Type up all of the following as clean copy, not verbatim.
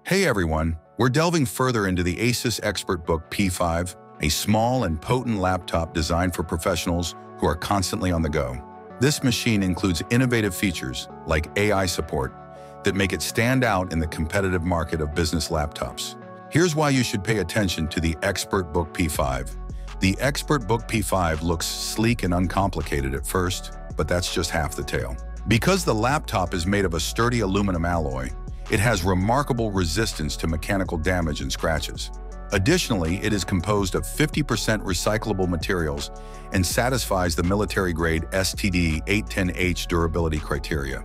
Hey everyone, we're delving further into the ASUS ExpertBook P5, a small and potent laptop designed for professionals who are constantly on the go. This machine includes innovative features like AI support that make it stand out in the competitive market of business laptops. Here's why you should pay attention to the ExpertBook P5. The ExpertBook P5 looks sleek and uncomplicated at first, but that's just half the tale. Because the laptop is made of a sturdy aluminum alloy, it has remarkable resistance to mechanical damage and scratches. Additionally, it is composed of 50% recyclable materials and satisfies the military-grade STD 810H durability criteria.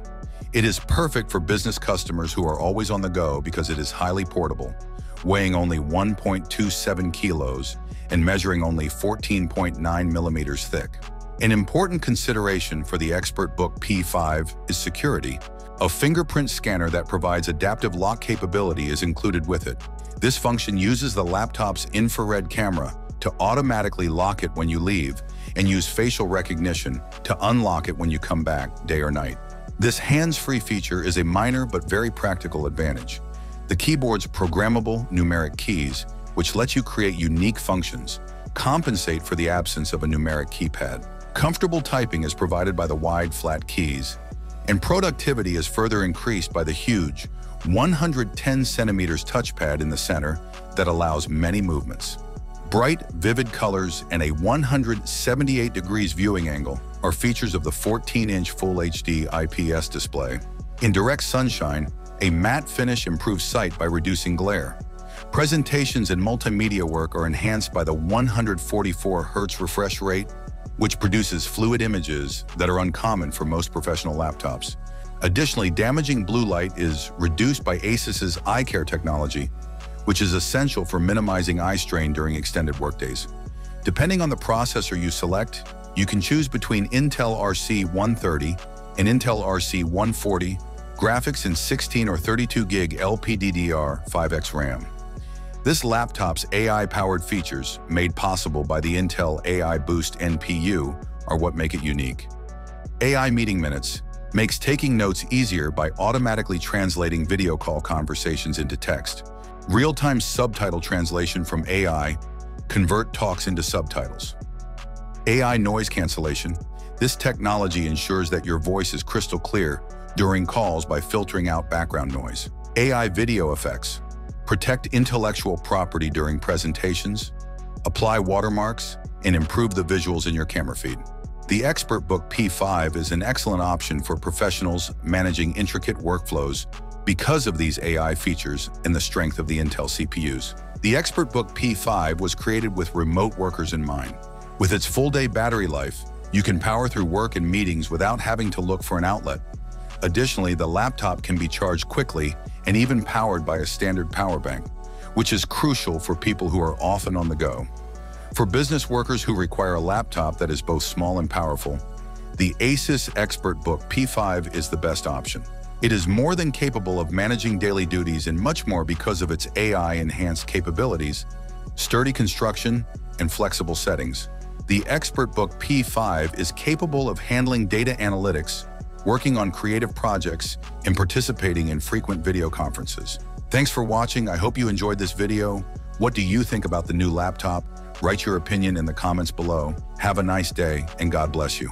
It is perfect for business customers who are always on the go because it is highly portable, weighing only 1.27 kilos and measuring only 14.9 millimeters thick. An important consideration for the ExpertBook P5 is security. A fingerprint scanner that provides adaptive lock capability is included with it. This function uses the laptop's infrared camera to automatically lock it when you leave and use facial recognition to unlock it when you come back, day or night. This hands-free feature is a minor but very practical advantage. The keyboard's programmable numeric keys, which lets you create unique functions, compensate for the absence of a numeric keypad. Comfortable typing is provided by the wide, flat keys, and productivity is further increased by the huge 110 centimeters touchpad in the center that allows many movements. Bright, vivid colors and a 178 degrees viewing angle are features of the 14-inch Full HD IPS display. In direct sunshine, a matte finish improves sight by reducing glare. Presentations and multimedia work are enhanced by the 144 Hz refresh rate, which produces fluid images that are uncommon for most professional laptops. Additionally, damaging blue light is reduced by ASUS's eye care technology, which is essential for minimizing eye strain during extended workdays. Depending on the processor you select, you can choose between Intel RC130 and Intel RC140, graphics in 16 or 32 gig LPDDR5X RAM. This laptop's AI-powered features, made possible by the Intel AI Boost NPU, are what make it unique. AI Meeting Minutes makes taking notes easier by automatically translating video call conversations into text. Real-time subtitle translation from AI convert talks into subtitles. AI noise cancellation. This technology ensures that your voice is crystal clear during calls by filtering out background noise. AI video effects. Protect intellectual property during presentations, apply watermarks, and improve the visuals in your camera feed. The ExpertBook P5 is an excellent option for professionals managing intricate workflows because of these AI features and the strength of the Intel CPUs. The ExpertBook P5 was created with remote workers in mind. With its full-day battery life, you can power through work and meetings without having to look for an outlet. Additionally, the laptop can be charged quickly and even powered by a standard power bank, which is crucial for people who are often on the go. For business workers who require a laptop that is both small and powerful, the ASUS ExpertBook P5 is the best option. It is more than capable of managing daily duties and much more because of its AI-enhanced capabilities, sturdy construction, and flexible settings. The ExpertBook P5 is capable of handling data analytics, working on creative projects, and participating in frequent video conferences. Thanks for watching. I hope you enjoyed this video. What do you think about the new laptop? Write your opinion in the comments below. Have a nice day, and God bless you.